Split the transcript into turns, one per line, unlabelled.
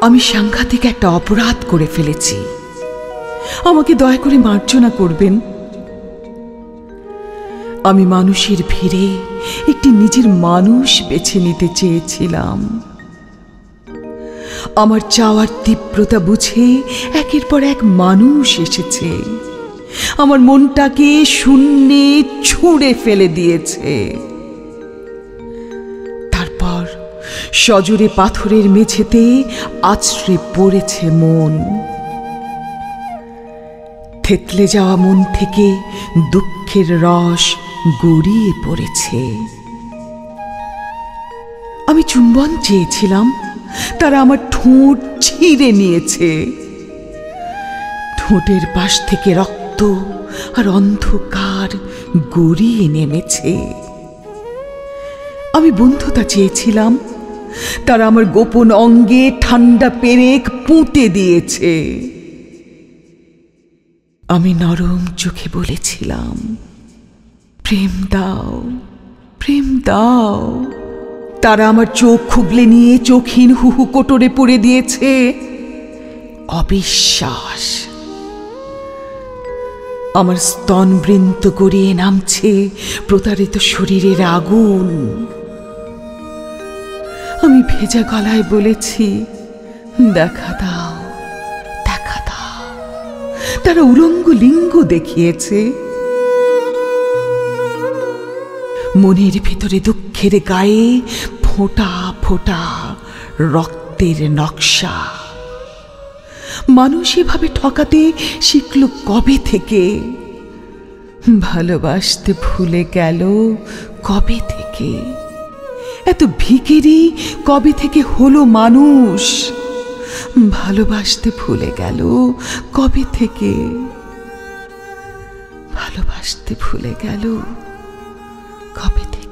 আমি সাংঘাতিক একটা অপরাধ করে ফেলেছি। আমাকে দয়া করে মার্জনা করবেন। আমি মানুষের ভিড়ে একটি নিজের মানুষ বেছে নিতে চেয়েছিলাম। আমার চাওয়ার তীব্রতা বুঝে একের পর এক মানুষ এসেছে, আমার মনটাকে শূন্যে ছুঁড়ে ফেলে দিয়েছে। তারপর সজোরে পাথরের মেঝেতে আছড়ে পড়েছে মন। থেতলে যাওয়া মন থেকে দুঃখের রস গড়িয়ে পড়েছে। আমি চুম্বন চেয়েছিলাম, তারা আমার ঠোঁট ছিঁড়ে নিয়েছে। ঠোঁটের পাশ থেকে রক্ত আর অন্ধকার গড়িয়ে নেমেছে। আমি বন্ধুতা চেয়েছিলাম, তারা আমার গোপন অঙ্গে ঠান্ডা পেরেক পুঁতে দিয়েছে। আমি নরম চোখে বলেছিলাম, প্রেম দাও, প্রেম দাও। তারা আমার চোখ খুবলে নিয়ে চোখহীন হুহু কোটরে পড়ে দিয়েছে অবিশ্বাস। আমার স্তনবৃন্ত গড়িয়ে নামছে প্রতারিত শরীরের আগুন। আমি ভেজা গলায় বলেছি, দেখা দাও, দেখা দাও। তারা উলঙ্গ লিঙ্গ দেখিয়েছে। মনের ভেতরে দুঃখের গায়ে ফোঁটা ফোঁটা রক্তের নকশা। মানুষ এভাবে ঠকাতে শিখল কবে থেকে? ভালোবাসতে ভুলে গেল কবে থেকে? এত ভিখিরি কবে থেকে হলো মানুষ? ভালোবাসতে ভুলে গেল কবে থেকে? ভালোবাসতে ভুলে গেল কবে থেকে?